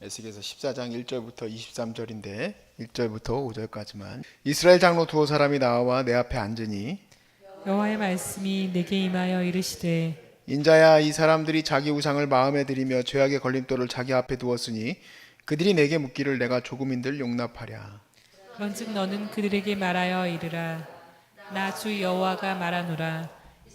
에스겔서 14장 1절부터 23절인데 1절부터 5절까지만 이스라엘 장로 두어 사람이 나와 내 앞에 앉으니 여호와의 말씀이 내게 임하여 이르시되 인자야 이 사람들이 자기 우상을 마음에 들이며 죄악의 걸림돌을 자기 앞에 두었으니 그들이 내게 묻기를 내가 조금인들 용납하랴. 그런즉 너는 그들에게 말하여 이르라. 나 주 여호와가 말하노라.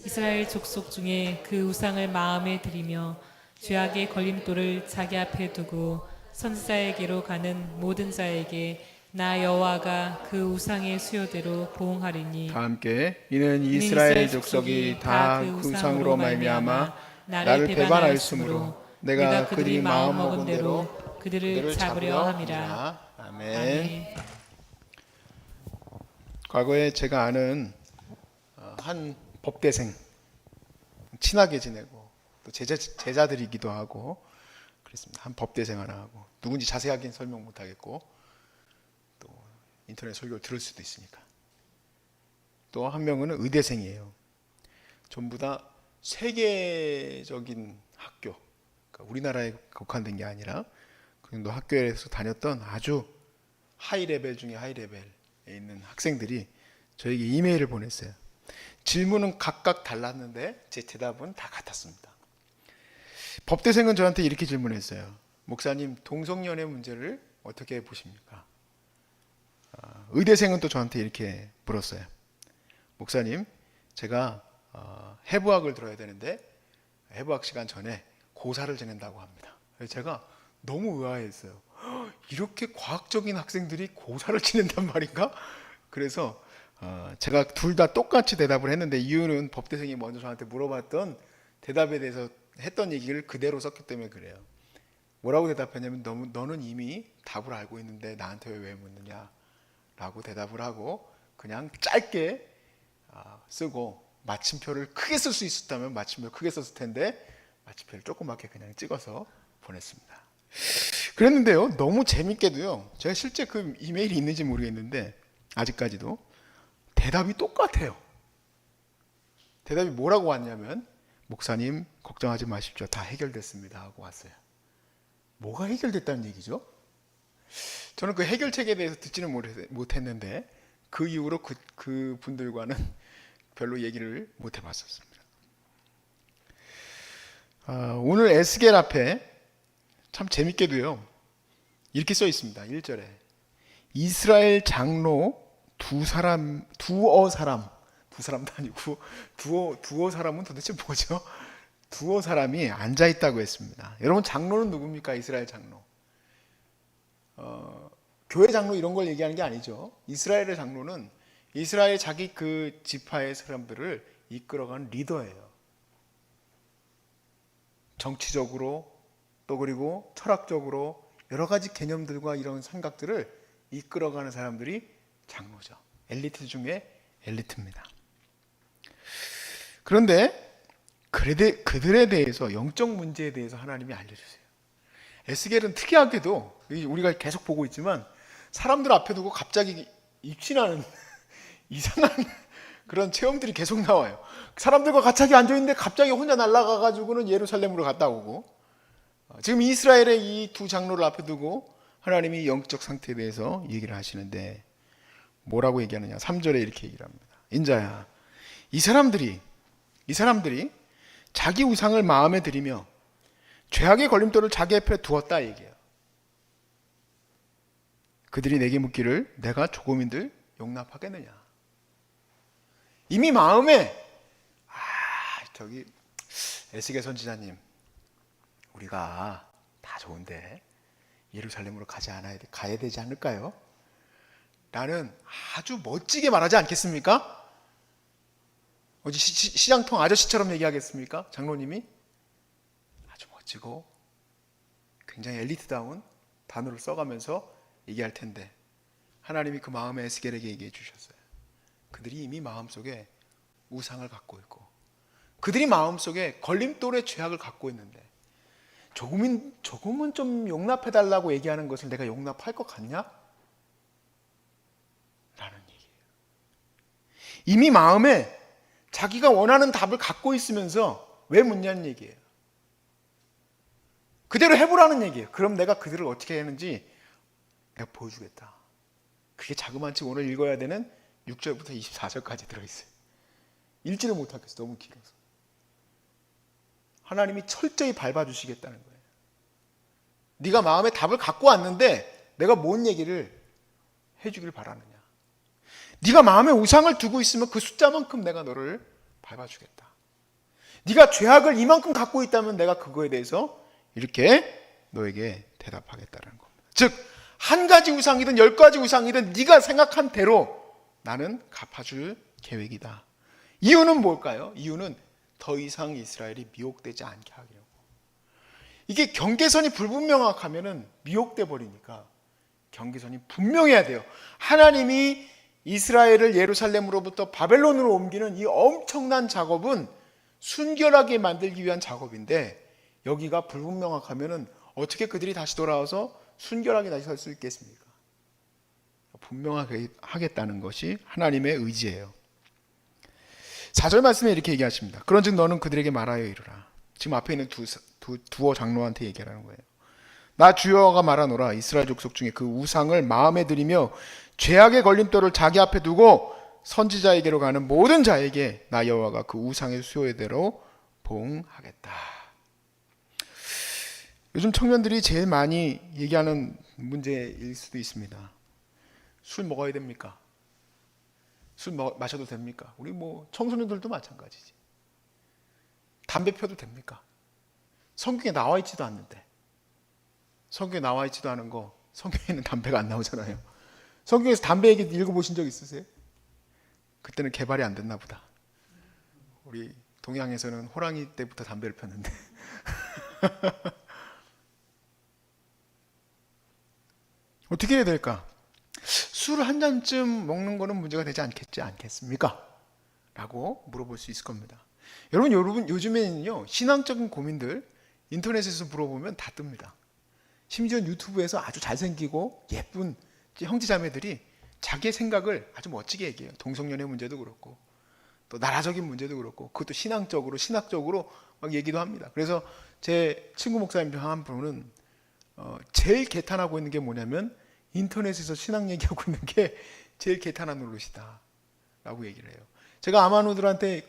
이스라엘 족속 중에 그 우상을 마음에 들이며 죄악의 걸림돌을 자기 앞에 두고 선지자에게로 가는 모든 자에게 나 여호와가 그 우상의 수요대로 보응하리니 다 함께 이는 이스라엘 족속이 다 그 우상으로 말미암아 나를 배반하였으므로 내가 그들이 마음 먹은 대로 그들을 잡으려 함이라. 아멘. 과거에 제가 아는 한 법대생, 친하게 지내고 또 제자들이기도 하고 그랬습니다. 한 법대생 하나 하고 누군지 자세하게는 설명 못하겠고 또 인터넷 설교를 들을 수도 있으니까. 또 한 명은 의대생이에요. 전부 다 세계적인 학교, 그러니까 우리나라에 국한된 게 아니라 그 정도 학교에서 다녔던 아주 하이 레벨 중에 하이 레벨에 있는 학생들이 저에게 이메일을 보냈어요. 질문은 각각 달랐는데 제 대답은 다 같았습니다. 법대생은 저한테 이렇게 질문했어요. 목사님, 동성연애 문제를 어떻게 보십니까? 의대생은 또 저한테 이렇게 물었어요. 목사님, 제가 해부학을 들어야 되는데 해부학 시간 전에 고사를 지낸다고 합니다. 그래서 제가 너무 의아했어요. 이렇게 과학적인 학생들이 고사를 지낸단 말인가? 그래서 제가 둘 다 똑같이 대답을 했는데 이유는 법대생이 먼저 저한테 물어봤던 대답에 대해서 했던 얘기를 그대로 썼기 때문에 그래요. 뭐라고 대답했냐면 너는 이미 답을 알고 있는데 나한테 왜 묻느냐 라고 대답을 하고 그냥 짧게 쓰고 마침표를 크게 쓸 수 있었다면 마침표를 크게 썼을 텐데 마침표를 조그맣게 그냥 찍어서 보냈습니다. 그랬는데요, 너무 재밌게도요, 제가 실제 그 이메일이 있는지 모르겠는데 아직까지도 대답이 똑같아요. 대답이 뭐라고 왔냐면 목사님 걱정하지 마십시오, 다 해결됐습니다 하고 왔어요. 뭐가 해결됐다는 얘기죠? 저는 그 해결책에 대해서 듣지는 못했는데 그 이후로 그 분들과는 별로 얘기를 못 해봤었습니다. 오늘 에스겔 앞에 참 재밌게도요 이렇게 써 있습니다. 1절에 이스라엘 장로 두어 사람도 아니고 두어 사람은 도대체 뭐죠? 두어 사람이 앉아 있다고 했습니다. 여러분, 장로는 누굽니까? 이스라엘 장로. 교회 장로 이런 걸 얘기하는 게 아니죠. 이스라엘의 장로는 이스라엘 자기 그 지파의 사람들을 이끌어가는 리더예요. 정치적으로 또 그리고 철학적으로 여러 가지 개념들과 이런 생각들을 이끌어가는 사람들이 장로죠. 엘리트 중에 엘리트입니다. 그런데 그들에 대해서, 영적 문제에 대해서 하나님이 알려주세요. 에스겔은 특이하게도 우리가 계속 보고 있지만 사람들 앞에 두고 갑자기 입신하는 이상한 그런 체험들이 계속 나와요. 사람들과 같이 앉아있는데 갑자기 혼자 날아가가지고는 예루살렘으로 갔다 오고, 지금 이스라엘의 이 두 장로를 앞에 두고 하나님이 영적 상태에 대해서 얘기를 하시는데 뭐라고 얘기하느냐. 3절에 이렇게 얘기를 합니다. 인자야, 이 사람들이 자기 우상을 마음에 들이며 죄악의 걸림돌을 자기 앞에 두었다 얘기해요. 그들이 내게 묻기를 내가 조금인들 용납하겠느냐. 이미 마음에 저기 에스겔 선지자님, 우리가 다 좋은데 예루살렘으로 가야 되지 않을까요? 라는 아주 멋지게 말하지 않겠습니까? 어디 시장통 아저씨처럼 얘기하겠습니까? 장로님이 아주 멋지고 굉장히 엘리트다운 단어를 써가면서 얘기할 텐데 하나님이 그 마음에 에스겔에게 얘기해 주셨어요. 그들이 이미 마음속에 우상을 갖고 있고 그들이 마음속에 걸림돌의 죄악을 갖고 있는데 조금은 좀 용납해달라고 얘기하는 것을 내가 용납할 것 같냐? 라는 얘기예요. 이미 마음에 자기가 원하는 답을 갖고 있으면서 왜 묻냐는 얘기예요. 그대로 해보라는 얘기예요. 그럼 내가 그들을 어떻게 하는지 내가 보여주겠다. 그게 자그마치 오늘 읽어야 되는 6절부터 24절까지 들어있어요. 읽지를 못하겠어. 너무 길어서. 하나님이 철저히 밟아주시겠다는 거예요. 네가 마음에 답을 갖고 왔는데 내가 뭔 얘기를 해주길 바라느냐. 네가 마음에 우상을 두고 있으면 그 숫자만큼 내가 너를 밟아주겠다. 네가 죄악을 이만큼 갖고 있다면 내가 그거에 대해서 이렇게 너에게 대답하겠다는 겁니다. 즉, 한 가지 우상이든 10가지 우상이든 네가 생각한 대로 나는 갚아줄 계획이다. 이유는 뭘까요? 이유는 더 이상 이스라엘이 미혹되지 않게 하려고. 이게 경계선이 불분명하면은 미혹돼 버리니까 경계선이 분명해야 돼요. 하나님이 이스라엘을 예루살렘으로부터 바벨론으로 옮기는 이 엄청난 작업은 순결하게 만들기 위한 작업인데 여기가 불분명하면은 어떻게 그들이 다시 돌아와서 순결하게 다시 설 수 있겠습니까? 분명하게 하겠다는 것이 하나님의 의지예요. 4절 말씀에 이렇게 얘기하십니다. 그런즉 너는 그들에게 말하여 이르라. 지금 앞에 있는 두어 장로한테 얘기하라는 거예요. 나 주 여호와가 말하노라. 이스라엘 족속 중에 그 우상을 마음에 들이며 죄악의 걸림돌을 자기 앞에 두고 선지자에게로 가는 모든 자에게 나 여호와가 그 우상의 수요대로 보응하겠다. 요즘 청년들이 제일 많이 얘기하는 문제일 수도 있습니다. 술 먹어야 됩니까? 술 마셔도 됩니까? 우리 뭐 청소년들도 마찬가지지. 담배 펴도 됩니까? 성경에 나와 있지도 않는데. 성경에 나와 있지도 않은 거 성경에는 담배가 안 나오잖아요. 성경에서 담배 얘기 읽어보신 적 있으세요? 그때는 개발이 안 됐나 보다. 우리 동양에서는 호랑이 때부터 담배를 폈는데 어떻게 해야 될까? 술 한 잔쯤 먹는 거는 문제가 되지 않겠습니까? 라고 물어볼 수 있을 겁니다. 여러분 요즘에는요 신앙적인 고민들 인터넷에서 물어보면 다 뜹니다. 심지어 유튜브에서 아주 잘생기고 예쁜 형제자매들이 자기의 생각을 아주 멋지게 얘기해요. 동성연애 문제도 그렇고 또 나라적인 문제도 그렇고 그것도 신학적으로 막 얘기도 합니다. 그래서 제 친구 목사님 중 한 분은 제일 개탄하고 있는 게 뭐냐면 인터넷에서 신학 얘기하고 있는 게 제일 개탄한 노릇이다 라고 얘기를 해요. 제가 아마누들한테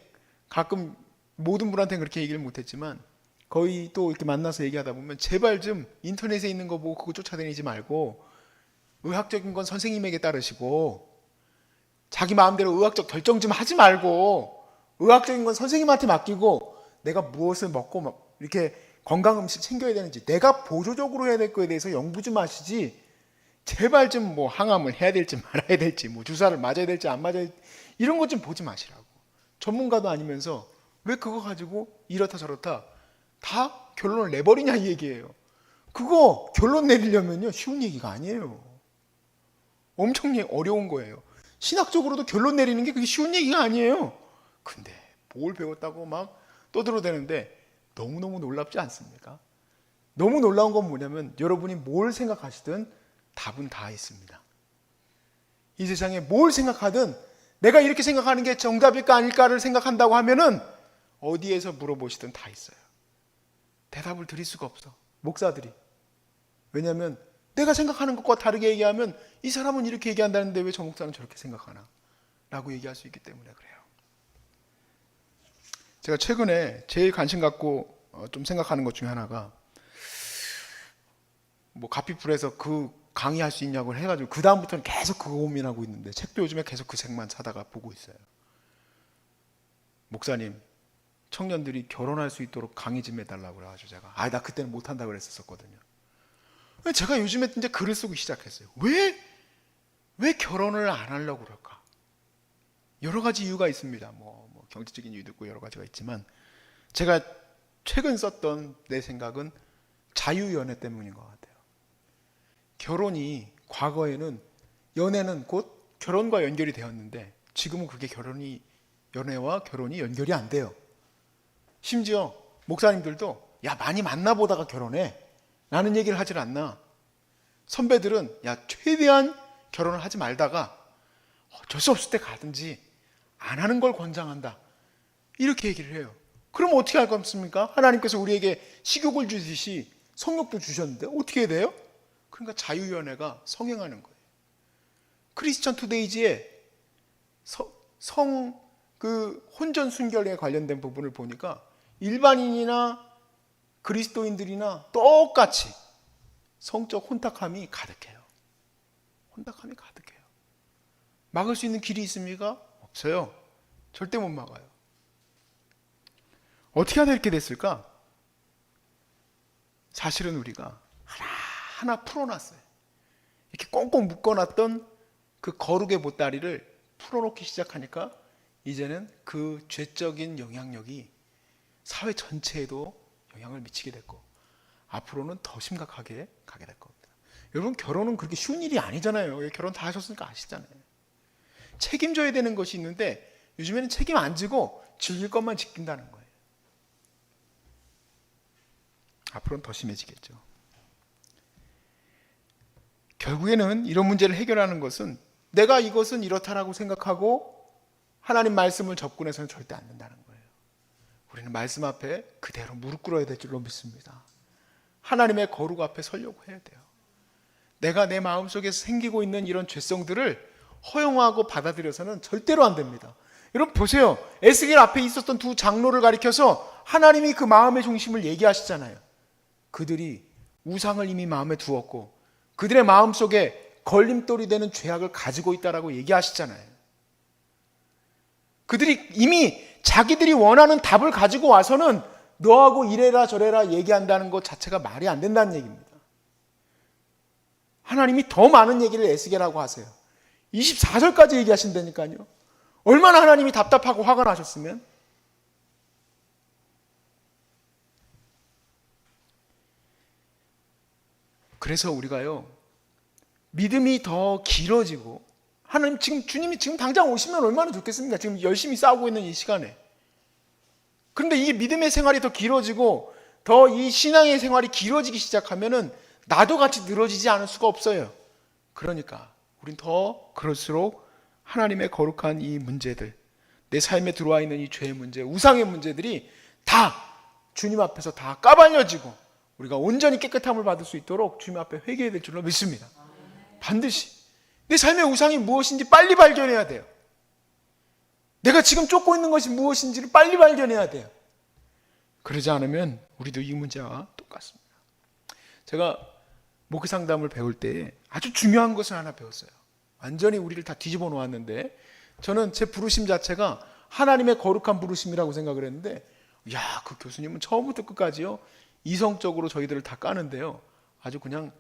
가끔 모든 분한테는 그렇게 얘기를 못했지만 거의 또 이렇게 만나서 얘기하다 보면 제발 좀 인터넷에 있는 거 보고 그거 쫓아다니지 말고 의학적인 건 선생님에게 따르시고 자기 마음대로 의학적 결정 좀 하지 말고 의학적인 건 선생님한테 맡기고 내가 무엇을 먹고 이렇게 건강 음식 챙겨야 되는지 내가 보조적으로 해야 될 거에 대해서 연구 좀 하시지 제발 좀 뭐 항암을 해야 될지 말아야 될지 뭐 주사를 맞아야 될지 안 맞아야 될지 이런 것 좀 보지 마시라고. 전문가도 아니면서 왜 그거 가지고 이렇다 저렇다 다 결론을 내버리냐 이 얘기예요. 그거 결론 내리려면요 쉬운 얘기가 아니에요. 엄청 어려운 거예요. 신학적으로도 결론 내리는 게 그게 쉬운 얘기가 아니에요. 근데 뭘 배웠다고 막 떠들어대는데 너무너무 놀랍지 않습니까? 너무 놀라운 건 뭐냐면 여러분이 뭘 생각하시든 답은 다 있습니다. 이 세상에 뭘 생각하든 내가 이렇게 생각하는 게 정답일까 아닐까를 생각한다고 하면은 어디에서 물어보시든 다 있어요. 대답을 드릴 수가 없어. 목사들이. 왜냐하면 내가 생각하는 것과 다르게 얘기하면 이 사람은 이렇게 얘기한다는데 왜 저 목사는 저렇게 생각하나? 라고 얘기할 수 있기 때문에 그래요. 제가 최근에 제일 관심 갖고 좀 생각하는 것 중에 하나가 뭐 가피풀에서 그 강의할 수 있냐고 해가지고 그 다음부터는 계속 그거 고민하고 있는데 책도 요즘에 계속 그 책만 사다가 보고 있어요. 목사님 청년들이 결혼할 수 있도록 강의 좀 해달라고 그래가지고 제가 나 그때는 못한다 그랬었거든요. 제가 요즘에 이제 글을 쓰고 시작했어요. 왜 결혼을 안 하려고 그럴까? 여러 가지 이유가 있습니다. 뭐 경제적인 이유도 있고 여러 가지가 있지만 제가 최근 썼던 내 생각은 자유연애 때문인 것 같아요. 결혼이 과거에는 연애는 곧 결혼과 연결이 되었는데 지금은 그게 연애와 결혼이 연결이 안 돼요. 심지어 목사님들도 많이 만나보다가 결혼해 라는 얘기를 하질 않나. 선배들은 최대한 결혼을 하지 말다가 어쩔 수 없을 때 가든지 안 하는 걸 권장한다 이렇게 얘기를 해요. 그럼 어떻게 할 겁니까? 하나님께서 우리에게 식욕을 주듯이 성욕도 주셨는데 어떻게 해야 돼요? 그러니까 자유위원회가 성행하는 거예요. 크리스천 투데이지에 혼전 순결에 관련된 부분을 보니까 일반인이나 그리스도인들이나 똑같이 성적 혼탁함이 가득해요. 혼탁함이 가득해요. 막을 수 있는 길이 있습니까? 없어요. 절대 못 막아요. 어떻게 하다 이렇게 됐을까? 사실은 우리가 하나하나 풀어놨어요. 이렇게 꽁꽁 묶어놨던 그 거룩의 보따리를 풀어놓기 시작하니까 이제는 그 죄적인 영향력이 사회 전체에도 영향을 미치게 됐고 앞으로는 더 심각하게 가게 될 겁니다. 여러분, 결혼은 그렇게 쉬운 일이 아니잖아요. 결혼 다 하셨으니까 아시잖아요. 책임져야 되는 것이 있는데 요즘에는 책임 안 지고 즐길 것만 지킨다는 거예요. 앞으로는 더 심해지겠죠. 결국에는 이런 문제를 해결하는 것은 내가 이것은 이렇다라고 생각하고 하나님 말씀을 접근해서는 절대 안 된다는 거예요. 우리는 말씀 앞에 그대로 무릎 꿇어야 될 줄로 믿습니다. 하나님의 거룩 앞에 서려고 해야 돼요. 내가 내 마음속에서 생기고 있는 이런 죄성들을 허용하고 받아들여서는 절대로 안 됩니다. 여러분 보세요. 에스겔 앞에 있었던 두 장로를 가리켜서 하나님이 그 마음의 중심을 얘기하시잖아요. 그들이 우상을 이미 마음에 두었고 그들의 마음속에 걸림돌이 되는 죄악을 가지고 있다라고 얘기하시잖아요. 그들이 이미 자기들이 원하는 답을 가지고 와서는 너하고 이래라 저래라 얘기한다는 것 자체가 말이 안 된다는 얘기입니다. 하나님이 더 많은 얘기를 에스겔하고 하세요. 24절까지 얘기하신다니까요. 얼마나 하나님이 답답하고 화가 나셨으면. 그래서 우리가요, 믿음이 더 길어지고, 하나님 주님이 지금 당장 오시면 얼마나 좋겠습니까? 지금 열심히 싸우고 있는 이 시간에. 그런데 이 믿음의 생활이 더 길어지고 더 이 신앙의 생활이 길어지기 시작하면은 나도 같이 늘어지지 않을 수가 없어요. 그러니까 우린 더 그럴수록 하나님의 거룩한 이 문제들, 내 삶에 들어와 있는 이 죄의 문제, 우상의 문제들이 다 주님 앞에서 다 까발려지고 우리가 온전히 깨끗함을 받을 수 있도록 주님 앞에 회개해야 될 줄로 믿습니다. 반드시 내 삶의 우상이 무엇인지 빨리 발견해야 돼요. 내가 지금 쫓고 있는 것이 무엇인지를 빨리 발견해야 돼요. 그러지 않으면 우리도 이 문제와 똑같습니다. 제가 목회 상담을 배울 때 아주 중요한 것을 하나 배웠어요. 완전히 우리를 다 뒤집어 놓았는데 저는 제 부르심 자체가 하나님의 거룩한 부르심이라고 생각을 했는데, 야, 그 교수님은 처음부터 끝까지요 이성적으로 저희들을 다 까는데요 아주 그냥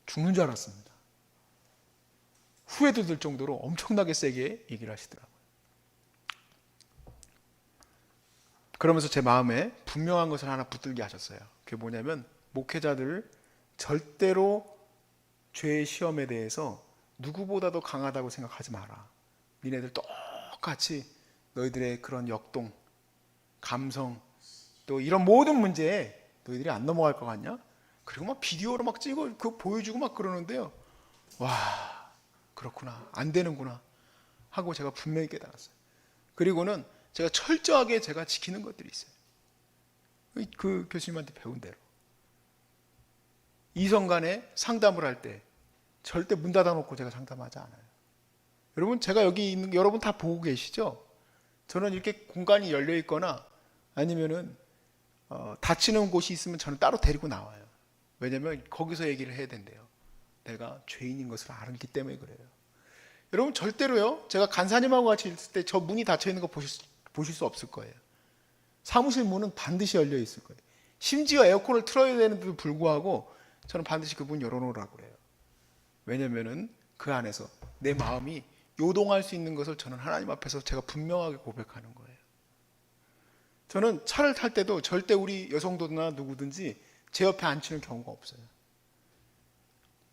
죽는 줄 알았습니다. 후회도 들 정도로 엄청나게 세게 얘기를 하시더라고요. 그러면서 제 마음에 분명한 것을 하나 붙들게 하셨어요. 그게 뭐냐면, 목회자들 절대로 죄의 시험에 대해서 누구보다도 강하다고 생각하지 마라. 니네들 똑같이 너희들의 그런 역동, 감성, 또 이런 모든 문제에 너희들이 안 넘어갈 것 같냐? 그리고 막 비디오로 막 찍어 그거 보여주고 막 그러는데요, 와, 그렇구나, 안 되는구나 하고 제가 분명히 깨달았어요. 그리고는 제가 철저하게 제가 지키는 것들이 있어요. 그 교수님한테 배운 대로 이성 간에 상담을 할 때 절대 문 닫아놓고 제가 상담하지 않아요. 여러분, 제가 여기 있는 여러분 다 보고 계시죠? 저는 이렇게 공간이 열려 있거나 아니면은 다치는 곳이 있으면 저는 따로 데리고 나와요. 왜냐하면 거기서 얘기를 해야 된대요. 내가 죄인인 것을 알기 때문에 그래요. 여러분, 절대로요, 제가 간사님하고 같이 있을 때 저 문이 닫혀 있는 거 보실 수 없을 거예요. 사무실 문은 반드시 열려 있을 거예요. 심지어 에어컨을 틀어야 되는데도 불구하고 저는 반드시 그 문 열어놓으라고 그래요. 왜냐면은 그 안에서 내 마음이 요동할 수 있는 것을 저는 하나님 앞에서 제가 분명하게 고백하는 거예요. 저는 차를 탈 때도 절대 우리 여성도나 누구든지 제 옆에 앉히는 경우가 없어요.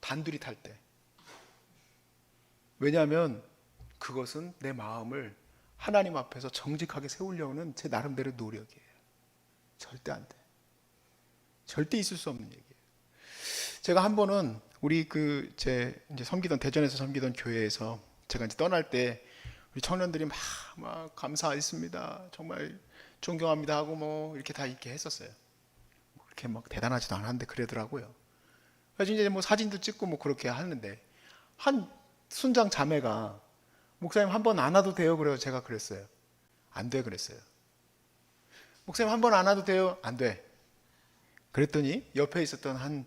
단둘이 탈 때. 왜냐하면 그것은 내 마음을 하나님 앞에서 정직하게 세우려는 제 나름대로 노력이에요. 절대 안 돼. 절대 있을 수 없는 얘기예요. 제가 한 번은 우리 이제 섬기던, 대전에서 섬기던 교회에서 제가 이제 떠날 때 우리 청년들이 막 감사했습니다, 정말 존경합니다 하고 뭐 이렇게 다 이렇게 했었어요. 그렇게 막 대단하지도 않았는데 그러더라고요. 그래서 이제 뭐 사진도 찍고 뭐 그렇게 하는데 한 순장 자매가 목사님 한 번 안 와도 돼요? 그래요. 제가 그랬어요. 안 돼 그랬어요. 목사님 한 번 안 와도 돼요? 안 돼. 그랬더니 옆에 있었던 한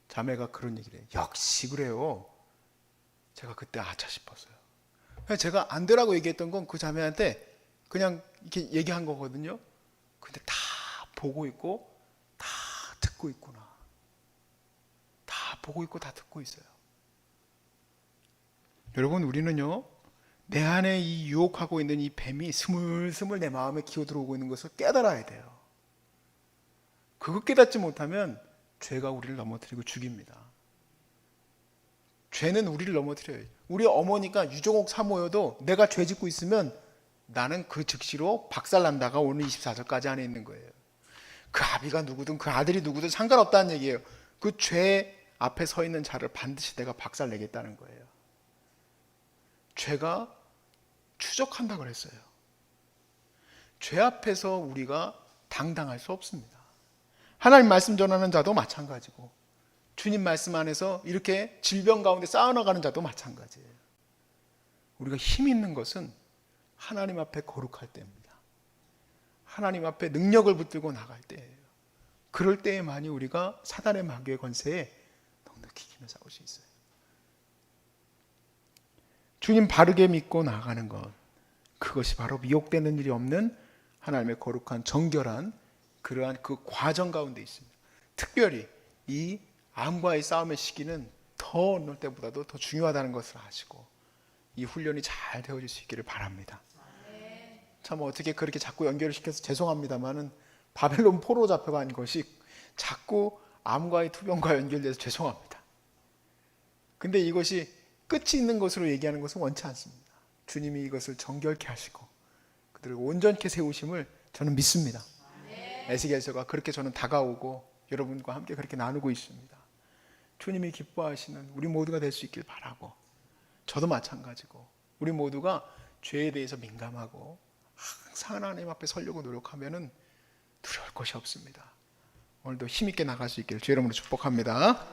자매가 그런 얘기를 해요. 역시 그래요. 제가 그때 아차 싶었어요. 제가 안 되라고 얘기했던 건 그 자매한테 그냥 이렇게 얘기한 거거든요. 근데 다 보고 있고 다 듣고 있구나. 다 보고 있고 다 듣고 있어요. 여러분, 우리는요, 내 안에 이 유혹하고 있는 이 뱀이 스물스물 내 마음에 기어들어오고 있는 것을 깨달아야 돼요. 그거 깨닫지 못하면 죄가 우리를 넘어뜨리고 죽입니다. 죄는 우리를 넘어뜨려요. 우리 어머니가 유종옥 사모여도 내가 죄 짓고 있으면 나는 그 즉시로 박살난다가 오늘 24절까지 안에 있는 거예요. 그 아비가 누구든 그 아들이 누구든 상관없다는 얘기예요. 그 죄 앞에 서 있는 자를 반드시 내가 박살내겠다는 거예요. 죄가 추적한다 그랬어요. 죄 앞에서 우리가 당당할 수 없습니다. 하나님 말씀 전하는 자도 마찬가지고 주님 말씀 안에서 이렇게 질병 가운데 쌓아나가는 자도 마찬가지예요. 우리가 힘 있는 것은 하나님 앞에 거룩할 때입니다. 하나님 앞에 능력을 붙들고 나갈 때예요. 그럴 때에만이 우리가 사단의 마귀의 권세에 넉넉히 이기며 싸울 수 있어요. 주님 바르게 믿고 나아가는 것, 그것이 바로 미혹되는 일이 없는 하나님의 거룩한 정결한 그러한 그 과정 가운데 있습니다. 특별히 이 암과의 싸움의 시기는 더 어느 때보다도 더 중요하다는 것을 아시고 이 훈련이 잘 되어질 수 있기를 바랍니다. 참 어떻게 그렇게 자꾸 연결을 시켜서 죄송합니다만은 바벨론 포로 잡혀간 것이 자꾸 암과의 투병과 연결돼서 죄송합니다. 근데 이것이 끝이 있는 것으로 얘기하는 것은 원치 않습니다. 주님이 이것을 정결케 하시고 그들을 온전케 세우심을 저는 믿습니다. 에스겔서가 그렇게 저는 다가오고 여러분과 함께 그렇게 나누고 있습니다. 주님이 기뻐하시는 우리 모두가 될 수 있길 바라고, 저도 마찬가지고 우리 모두가 죄에 대해서 민감하고 항상 하나님 앞에 서려고 노력하면은 두려울 것이 없습니다. 오늘도 힘있게 나갈 수 있기를 주의 이름으로 축복합니다.